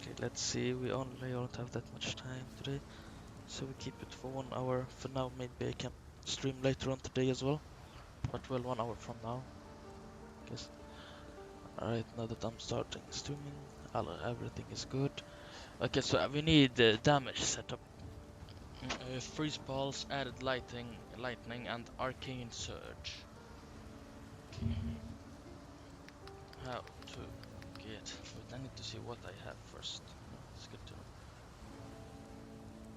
exactly. Let's see, we only don't have that much time today. So we keep it for 1 hour for now. Maybe I can stream later on today as well. But well, 1 hour from now. Guess. Alright, now that I'm starting streaming, everything is good. Okay, so we need damage setup. Freeze balls, added lightning, and arcane surge. Okay. How to get? But I need to see what I have first. It's good to know.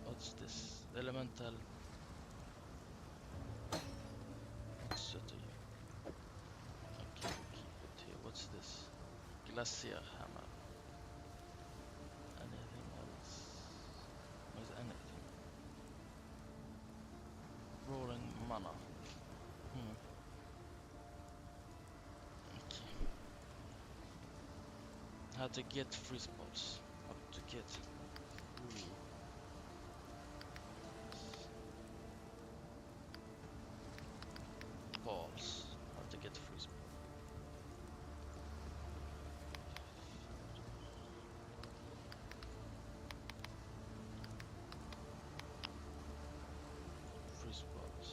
What's this? Elemental. What's it to you? Okay, keep it here. What's this? Glacier hammer. Anything else? Is anything? Rolling mana. Okay. How to get freeze balls? How to get? Balls. How to get freeze balls? Freeze balls.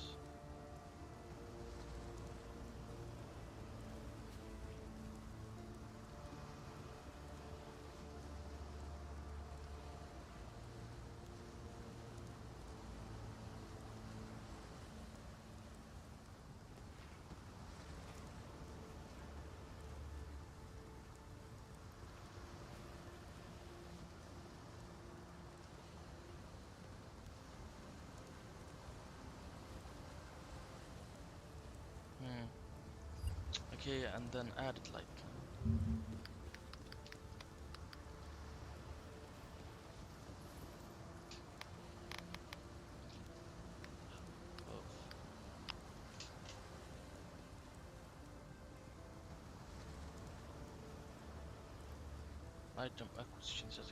Okay, and then add it like. Item acquisition set.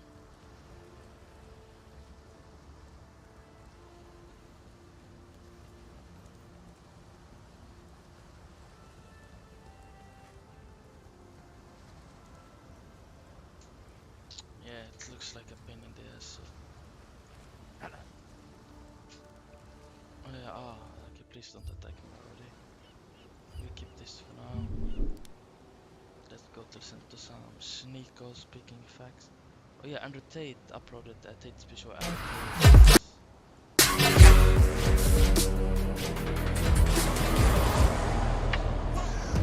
Yeah, it looks like a pain in the ass. So. Oh yeah, okay, please don't attack me already. We keep this for now. Let's go to listen to some Sneeko speaking facts. Oh yeah, Andrew Tate uploaded a Tate special album.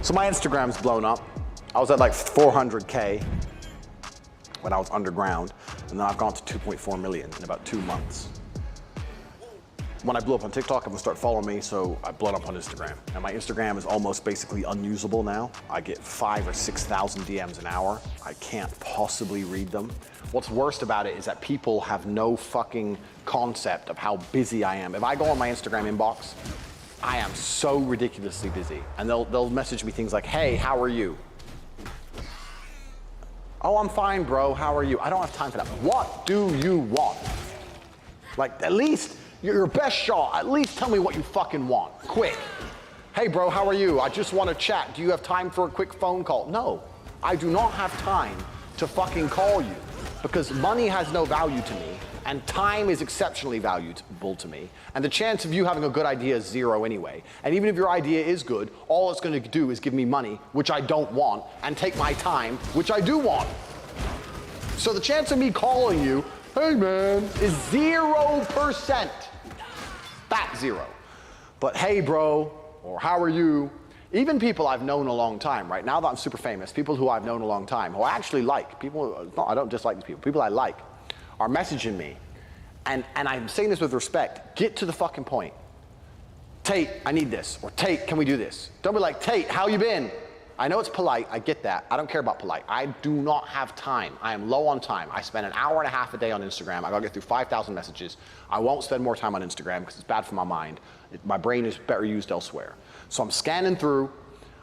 So my Instagram's blown up. I was at like 400K when I was underground, and then I've gone to 2.4 million in about 2 months. When I blew up on TikTok, I'm gonna start following me, so I blew up on Instagram. And my Instagram is almost basically unusable now. I get 5,000 or 6,000 DMs an hour. I can't possibly read them. What's worst about it is that people have no fucking concept of how busy I am. If I go on my Instagram inbox, I am so ridiculously busy. And they'll message me things like, hey, how are you? Oh, I'm fine, bro, how are you? I don't have time for that. What do you want? Like, at least, your best shot, at least tell me what you fucking want, quick. Hey bro, how are you? I just want to chat. Do you have time for a quick phone call? No, I do not have time to fucking call you because money has no value to me and time is exceptionally valuable to me. And the chance of you having a good idea is zero anyway. And even if your idea is good, all it's going to do is give me money, which I don't want, and take my time, which I do want. So the chance of me calling you, hey man, is 0%. Fat zero. But hey bro, or how are you? Even people I've known a long time, right? Now that I'm super famous, people who I've known a long time, who I actually like, people, no, I don't dislike these people I like, are messaging me. And I'm saying this with respect, get to the fucking point. Tate, I need this. Or Tate, can we do this? Don't be like, Tate, how you been? I know it's polite, I get that. I don't care about polite. I do not have time. I am low on time. I spend an hour and a half a day on Instagram. I gotta get through 5,000 messages. I won't spend more time on Instagram because it's bad for my mind. My brain is better used elsewhere. So I'm scanning through.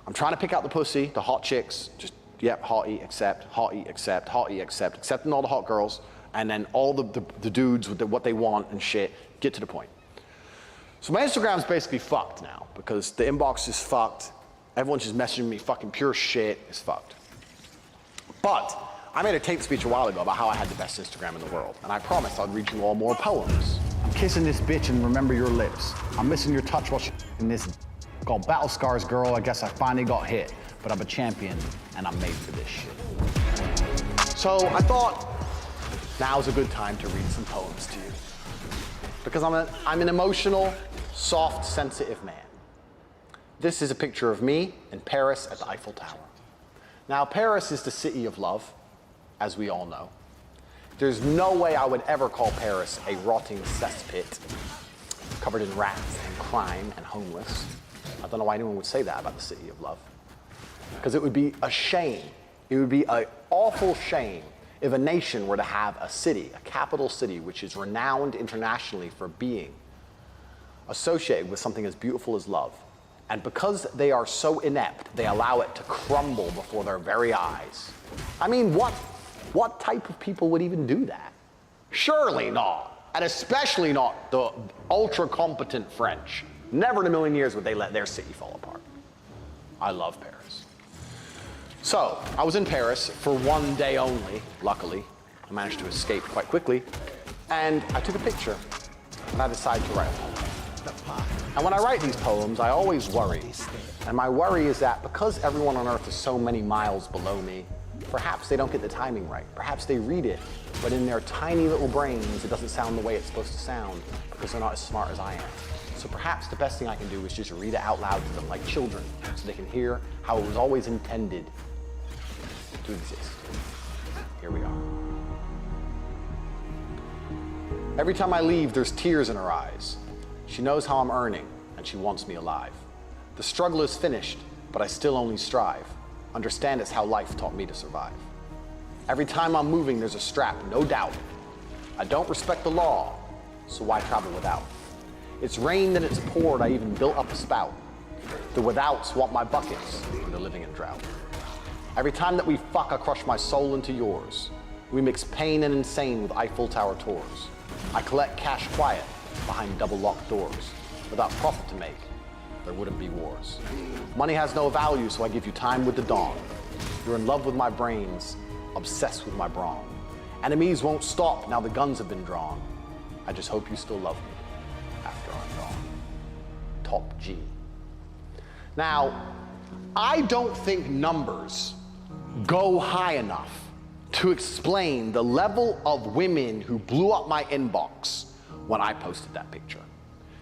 I'm trying to pick out the pussy, the hot chicks. Just, yep, hottie, accept, hottie, accept, hottie, accept. Accepting all the hot girls. And then all the dudes with what they want and shit. Get to the point. So my Instagram's basically fucked now because the inbox is fucked. Everyone's just messaging me fucking pure shit. It's fucked. But I made a Tate speech a while ago about how I had the best Instagram in the world, and I promised I'd read you all more poems. I'm kissing this bitch and remember your lips. I'm missing your touch while in this called Battle Scars Girl. I guess I finally got hit, but I'm a champion and I'm made for this shit. So I thought now's a good time to read some poems to you. Because I'm an emotional, soft, sensitive man. This is a picture of me in Paris at the Eiffel Tower. Now, Paris is the city of love, as we all know. There's no way I would ever call Paris a rotting cesspit covered in rats and crime and homeless. I don't know why anyone would say that about the city of love. Because it would be a shame. It would be an awful shame if a nation were to have a city, a capital city, which is renowned internationally for being associated with something as beautiful as love. And because they are so inept, they allow it to crumble before their very eyes. I mean, what type of people would even do that? Surely not. And especially not the ultra-competent French. Never in a million years would they let their city fall apart. I love Paris. So, I was in Paris for one day only, luckily. I managed to escape quite quickly. And I took a picture, and I decided to write a poem. And when I write these poems, I always worry. And my worry is that because everyone on Earth is so many miles below me, perhaps they don't get the timing right. Perhaps they read it, but in their tiny little brains, it doesn't sound the way it's supposed to sound because they're not as smart as I am. So perhaps the best thing I can do is just read it out loud to them like children so they can hear how it was always intended to exist. Here we are. Every time I leave, there's tears in her eyes. She knows how I'm earning, and she wants me alive. The struggle is finished, but I still only strive. Understand it's how life taught me to survive. Every time I'm moving, there's a strap, no doubt. I don't respect the law, so why travel without? It's rained and it's poured, I even built up a spout. The withouts want my buckets, and they're living in drought. Every time that we fuck, I crush my soul into yours. We mix pain and insane with Eiffel Tower tours. I collect cash quiet behind double-locked doors. Without profit to make, there wouldn't be wars. Money has no value, so I give you time with the dawn. You're in love with my brains, obsessed with my brawn. Enemies won't stop now the guns have been drawn. I just hope you still love me after I'm gone. Top G. Now, I don't think numbers go high enough to explain the level of women who blew up my inbox when I posted that picture.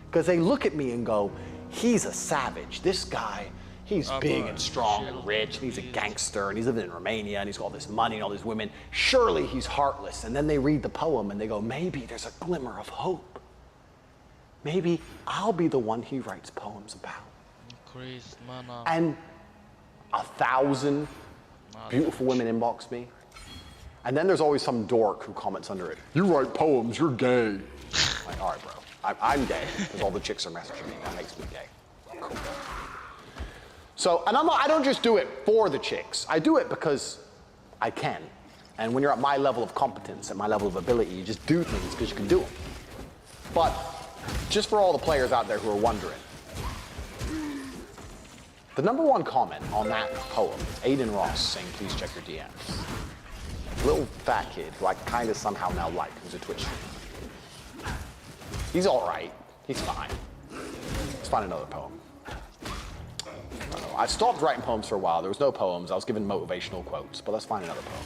Because they look at me and go, he's a savage. This guy, he's big and strong and rich, and he's a gangster, and he's living in Romania, and he's got all this money and all these women. Surely he's heartless. And then they read the poem and they go, maybe there's a glimmer of hope. Maybe I'll be the one he writes poems about. And 1,000 beautiful women inbox me. And then there's always some dork who comments under it, you write poems, you're gay. I'm like, all right, bro, I'm gay because all the chicks are messaging me. That makes me gay. Cool. So, and I don't just do it for the chicks. I do it because I can. And when you're at my level of competence, at my level of ability, you just do things because you can do them. But just for all the players out there who are wondering, the #1 comment on that poem is Aiden Ross saying, please check your DMs. Little fat kid who I kind of somehow now like, who's a Twitch streamer. He's all right. He's fine. Let's find another poem. I stopped writing poems for a while. There was no poems. I was given motivational quotes. But let's find another poem.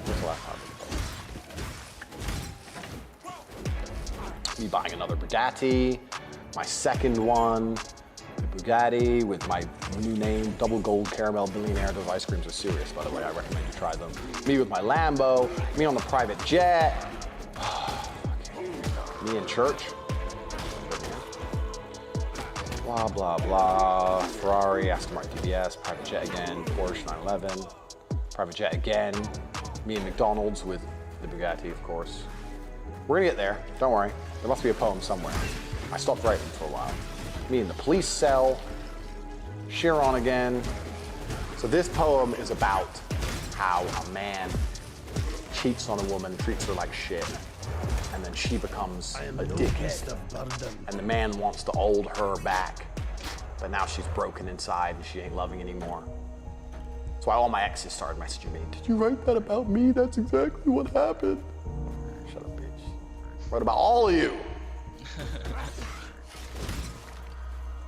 What's the last poem? Me buying another Bugatti. My second one. The Bugatti with my new name, Double Gold Caramel Billionaire. Those ice creams are serious, by the way. I recommend you try them. Me with my Lambo. Me on the private jet. Me in church. Blah, blah, blah. Ferrari, Aston Martin DBS, private jet again, Porsche 911, private jet again. Me in McDonald's with the Bugatti, of course. We're gonna get there, don't worry. There must be a poem somewhere. I stopped writing for a while. Me in the police cell, Chiron again. So this poem is about how a man cheats on a woman, treats her like shit, and then she becomes a dickhead. And the man wants to hold her back, but now she's broken inside and she ain't loving anymore. That's why all my exes started messaging me. Did you write that about me? That's exactly what happened. Shut up, bitch. Wrote about all of you.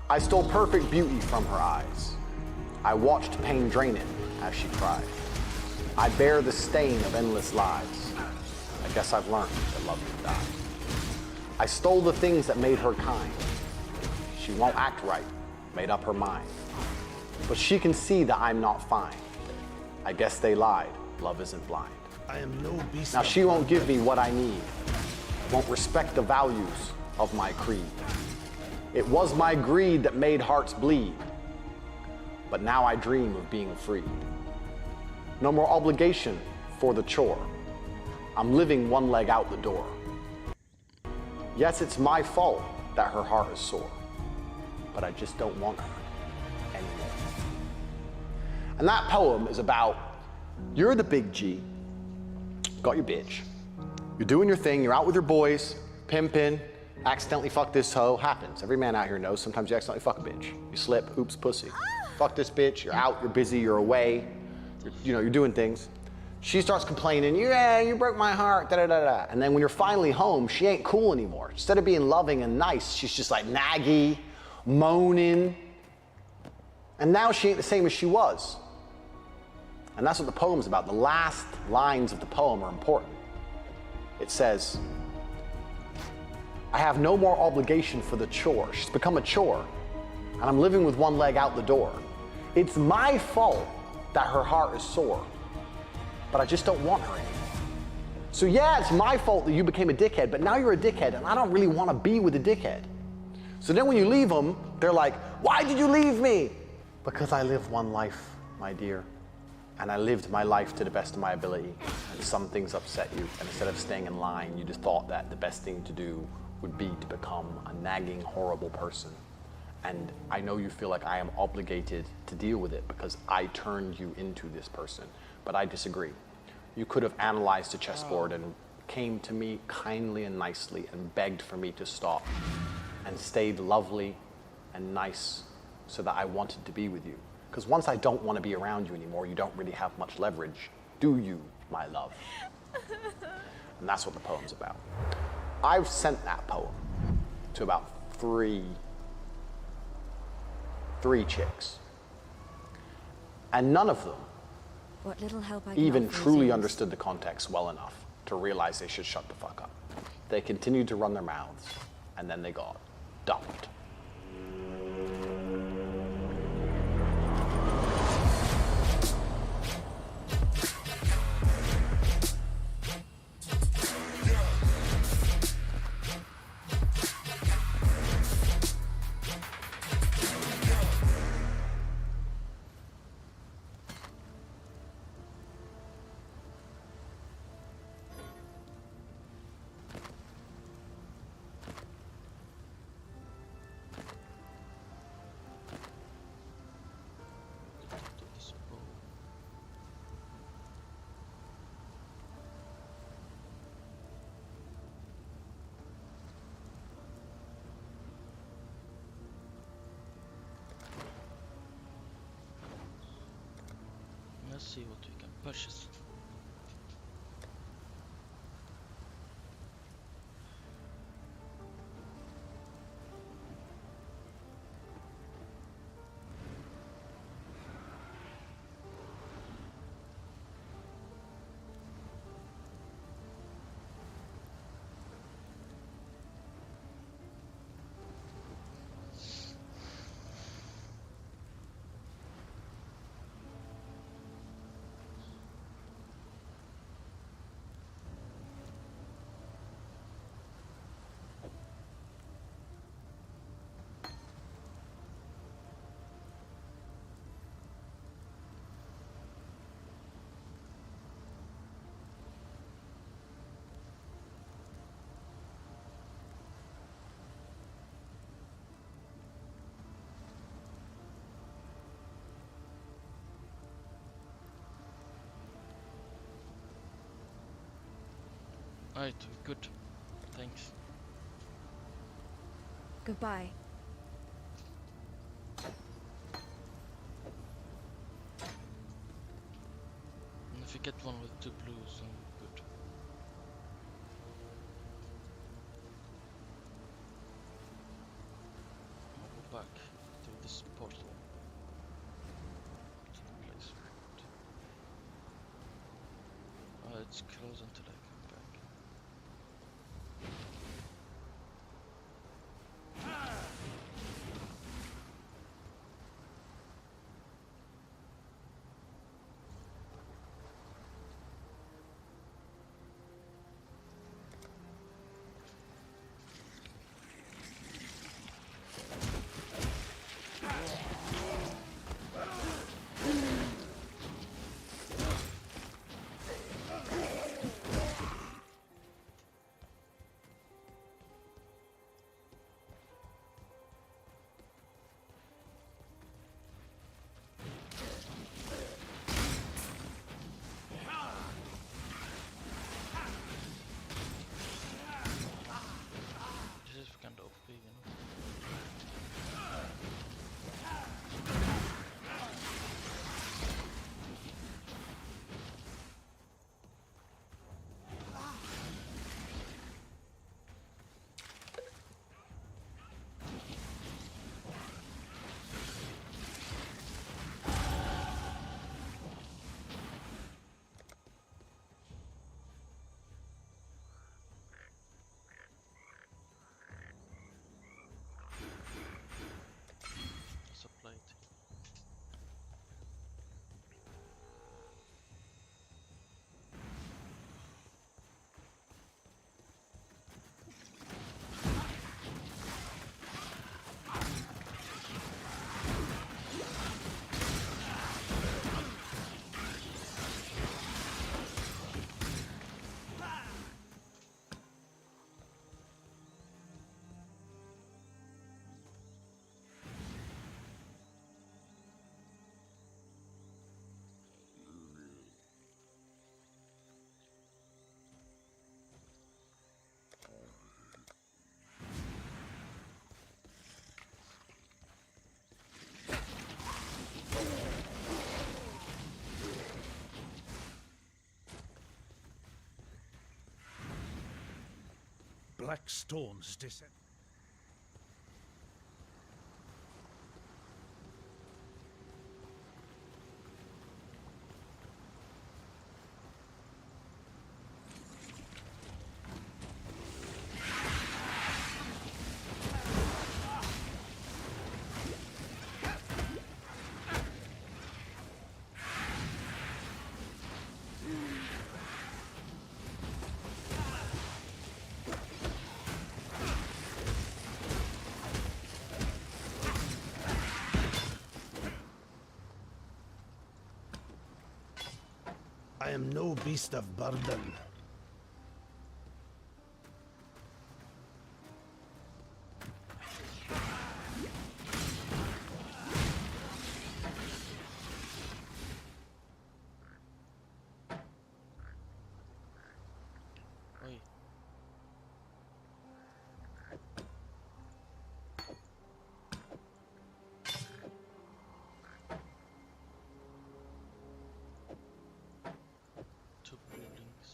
I stole perfect beauty from her eyes. I watched pain drain it as she cried. I bear the stain of endless lies. I guess I've learned that love can die. I stole the things that made her kind. She won't act right, made up her mind. But she can see that I'm not fine. I guess they lied, love isn't blind. I am no beast. Now she won't give me what I need, won't respect the values of my creed. It was my greed that made hearts bleed, but now I dream of being freed. No more obligation for the chore. I'm living one leg out the door. Yes, it's my fault that her heart is sore, but I just don't want her anymore. And that poem is about, you're the big G, got your bitch, you're doing your thing, you're out with your boys, pimping, accidentally fuck this hoe, happens. Every man out here knows sometimes you accidentally fuck a bitch. You slip, oops, pussy. Fuck this bitch, you're out, you're busy, you're away, you're doing things. She starts complaining, yeah, you broke my heart, da-da-da-da. And then when you're finally home, she ain't cool anymore. Instead of being loving and nice, she's just like naggy, moaning. And now she ain't the same as she was. And that's what the poem's about. The last lines of the poem are important. It says, I have no more obligation for the chore. She's become a chore, and I'm living with one leg out the door. It's my fault that her heart is sore, but I just don't want her anymore. So yeah, it's my fault that you became a dickhead, but now you're a dickhead, and I don't really want to be with a dickhead. So then when you leave them, they're like, why did you leave me? Because I live one life, my dear, and I lived my life to the best of my ability, and some things upset you, and instead of staying in line, you just thought that the best thing to do would be to become a nagging, horrible person. And I know you feel like I am obligated to deal with it because I turned you into this person, but I disagree. You could have analyzed the chessboard and came to me kindly and nicely and begged for me to stop and stayed lovely and nice so that I wanted to be with you. Because once I don't want to be around you anymore, you don't really have much leverage, do you, my love? And that's what the poem's about. I've sent that poem to about three chicks. And none of them what little help I even truly understood the context well enough to realize they should shut the fuck up. They continued to run their mouths, and then they got dumped. Let's see what we can purchase. Alright, good. Thanks. Goodbye. If you get one with 2 blues, then good. I'll go back to this portal. To the place we went. It's closed until I come back. This is kind of OP, you know. Supply it. Black storms descend. I am no beast of burden. Oi. Two blue links.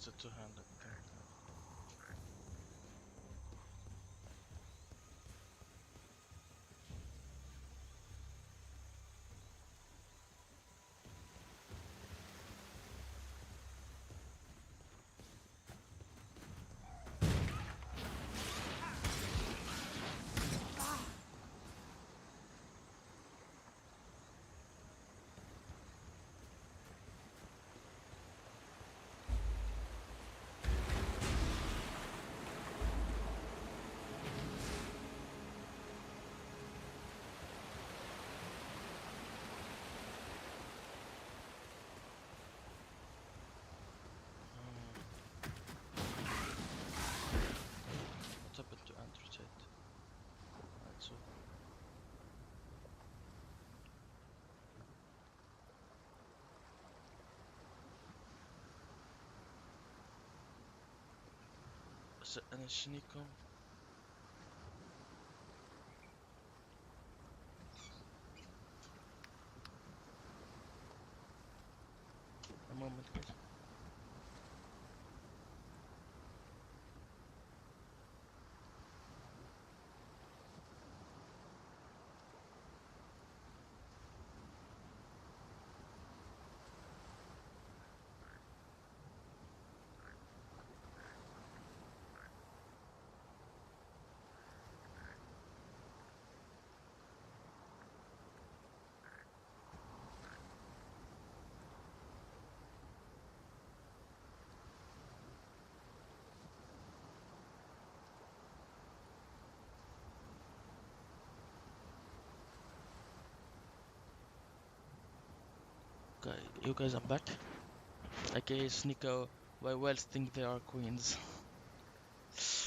It's a two-handed character. What happened to Andrew Tate? Right, so is there any Shinikon? A moment, please. Okay, you guys, I'm back. Okay, Sneeko, why whales think they are queens?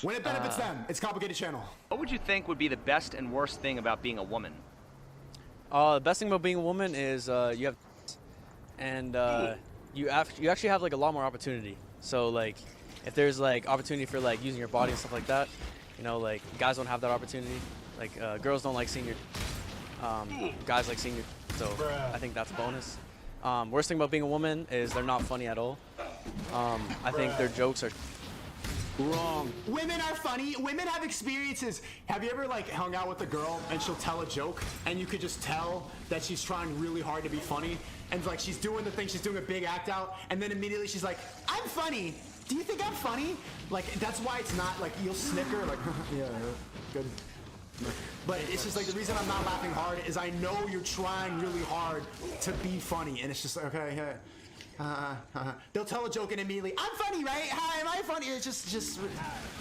When it benefits them, it's complicated channel. What would you think would be the best and worst thing about being a woman? The best thing about being a woman is you have, and you actually have like a lot more opportunity. So like, if there's like opportunity for like using your body and stuff like that, you know, like guys don't have that opportunity. Like girls don't like seeing your, guys like seeing your. So I think that's a bonus. Worst thing about being a woman is they're not funny at all. I think their jokes are. Wrong. Women are funny. Women have experiences. Have you ever like hung out with a girl and she'll tell a joke and you could just tell that she's trying really hard to be funny and like she's doing the thing, she's doing a big act out, and then immediately she's like, "I'm funny. Do you think I'm funny?" Like that's why it's not like you'll snicker like, "Yeah, good." But it's just like the reason I'm not laughing hard is I know you're trying really hard to be funny, and it's just like, okay, yeah. They'll tell a joke and immediately, "I'm funny, right? Hi, am I funny?" It's just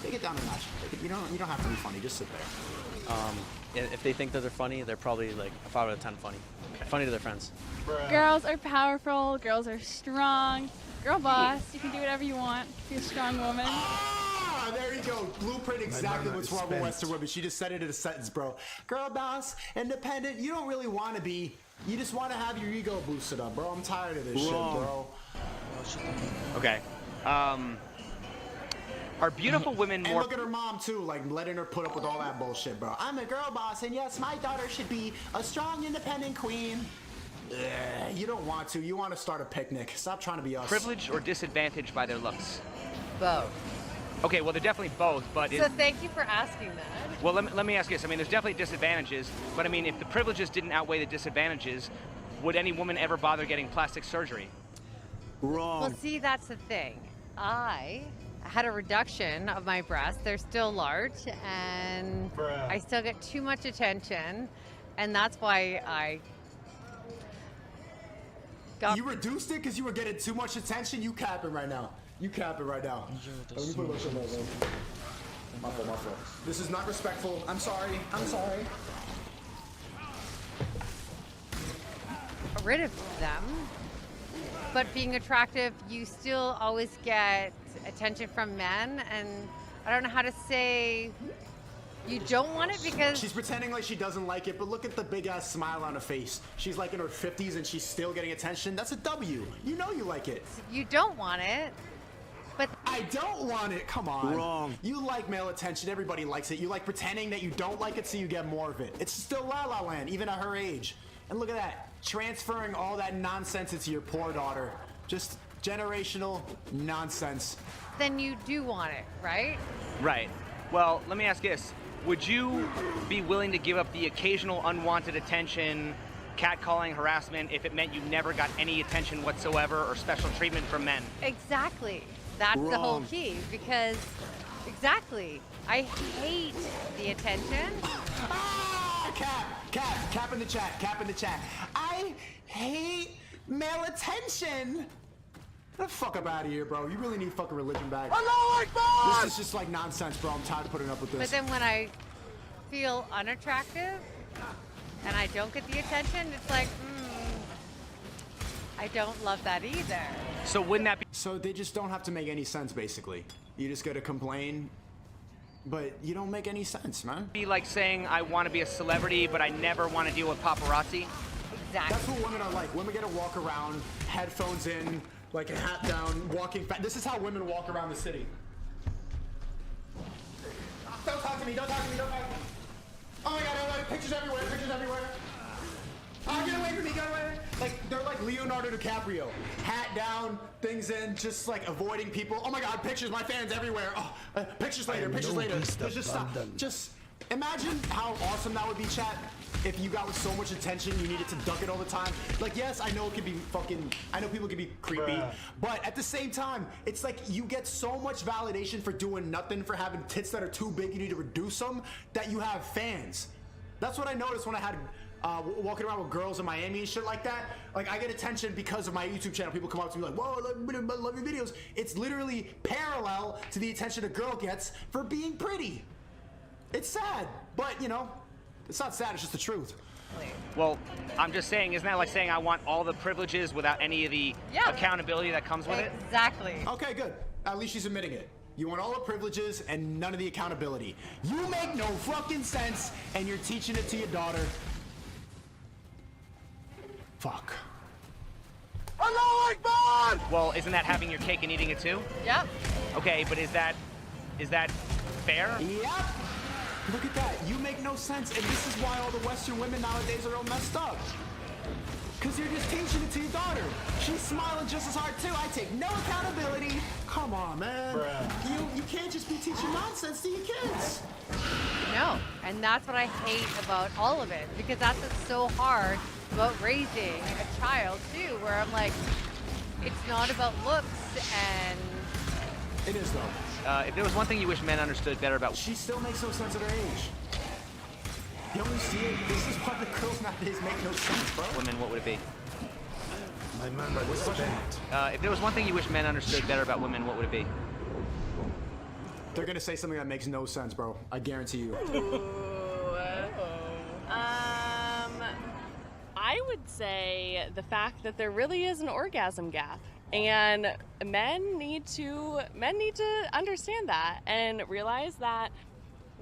take it down a notch. You don't have to be funny. Just sit there. If they think that they're funny, they're probably like a 5 out of 10 funny. Okay. Funny to their friends. Girls are powerful. Girls are strong. Girl boss. You can do whatever you want. Be a strong woman. Ah, there you go. Blueprint exactly what's wrong with Western women. She just said it in a sentence, bro. Girl boss, independent. You don't really want to be. You just want to have your ego boosted up, bro. I'm tired of this shit, bro. Okay. Are beautiful women And more... look at her mom, too, like letting her put up with all that bullshit, bro. I'm a girl boss, and yes, my daughter should be a strong, independent queen. You don't want to. You want to start a picnic. Stop trying to be us. privileged or disadvantaged by their looks? Both. Okay, well, they're definitely both, but... So thank you for asking that. Well, let me ask you this. I mean, there's definitely disadvantages, but I mean, if the privileges didn't outweigh the disadvantages, would any woman ever bother getting plastic surgery? Wrong. Well, see, that's the thing. I had a reduction of my breasts. They're still large, and I still get too much attention, and that's why I got... You reduced it because you were getting too much attention? You capping right now. You capping right now. Let me put my shit back on. My fault. This is not respectful. I'm sorry. rid of them. But being attractive, you still always get attention from men, and I don't know how to say you don't want it because... She's pretending like she doesn't like it, but look at the big-ass smile on her face. She's like in her 50s and she's still getting attention. That's a W. You know you like it. You don't want it, but... I don't want it. Come on. Wrong. You like male attention. Everybody likes it. You like pretending that you don't like it so you get more of it. It's still La La Land, even at her age. And look at that. Transferring all that nonsense into your poor daughter. Just generational nonsense. Then you do want it, right? Right. Well, let me ask this. Would you be willing to give up the occasional unwanted attention, catcalling, harassment, if it meant you never got any attention whatsoever or special treatment from men? Exactly. That's the whole key, because exactly. I hate the attention. Cap in the chat. I hate male attention. Get the fuck up out of here, bro. You really need fucking religion back. This is just like nonsense, bro. I'm tired of putting up with this. But then when I feel unattractive and I don't get the attention, it's like, I don't love that either. So wouldn't that be... So they just don't have to make any sense, basically. You just gotta complain, but you don't make any sense, man. Be like saying I want to be a celebrity, but I never want to deal with paparazzi? Exactly. That's what women are like. Women get to walk around, headphones in, like a hat down, walking fast. This is how women walk around the city. Don't talk to me. Oh my God, pictures everywhere. Oh, get away from me, get away. Like, they're like Leonardo DiCaprio. Hat down, things in, just like avoiding people. Oh my God, pictures, my fans everywhere. Oh, pictures later. Just stop. Just imagine how awesome that would be, chat, if you got with so much attention you needed to duck it all the time. Like, yes, I know it could be I know people can be creepy, but at the same time, it's like you get so much validation for doing nothing, for having tits that are too big, you need to reduce them, that you have fans. That's what I noticed when I had walking around with girls in Miami and shit like that. Like, I get attention because of my YouTube channel. People come up to me like, whoa, I love your videos. It's literally parallel to the attention a girl gets for being pretty. It's sad, but you know, it's not sad, it's just the truth. Well, I'm just saying, isn't that like saying I want all the privileges without any of the accountability that comes with it? Exactly. Okay, good. At least she's admitting it. You want all the privileges and none of the accountability. You make no fucking sense, and you're teaching it to your daughter. Fuck. Well, isn't that having your cake and eating it too? Yep. Okay, but is that fair? Yep. Look at that. You make no sense, and this is why all the Western women nowadays are all messed up. Because you're just teaching it to your daughter. She's smiling just as hard too. I take no accountability. Come on, man. You can't just be teaching nonsense to your kids. No, and that's what I hate about all of it, because that's what's so hard about raising a child too, where I'm like, it's not about looks, and it is though. If there was one thing you wish men understood better about... She still makes no sense at her age. You only see it. This is why the girls nowadays make no sense, bro. Women, what would it be? My member is spent. If there was one thing you wish men understood better about women, what would it be? They're gonna say something that makes no sense, bro. I guarantee you. I would say the fact that there really is an orgasm gap, and men need to understand that and realize that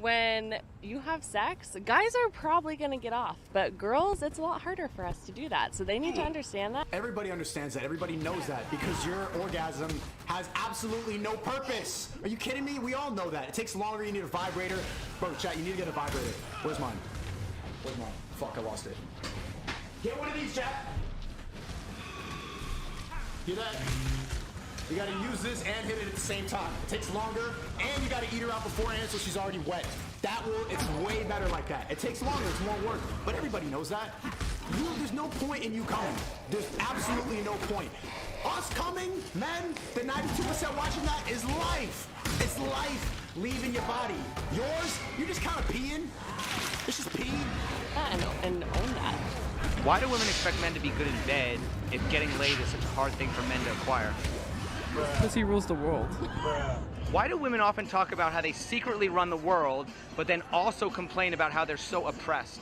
when you have sex, guys are probably going to get off, but girls, it's a lot harder for us to do that, so they need to understand that. Everybody understands that. Everybody knows that, because your orgasm has absolutely no purpose. Are you kidding me? We all know that. It takes longer. You need a vibrator. Bro, chat, you need to get a vibrator. Where's mine? Fuck, I lost it. Get one of these, chat. Hear that? You gotta use this and hit it at the same time. It takes longer, and you gotta eat her out beforehand so she's already wet. It's way better like that. It takes longer, it's more work, but everybody knows that. There's no point in you coming. There's absolutely no point. Us coming, men, the 92% watching that is life. It's life leaving your body. Yours, you're just kind of peeing. It's just pee. Yeah, and own that. Why do women expect men to be good in bed if getting laid is such a hard thing for men to acquire? Because he rules the world. Why do women often talk about how they secretly run the world, but then also complain about how they're so oppressed?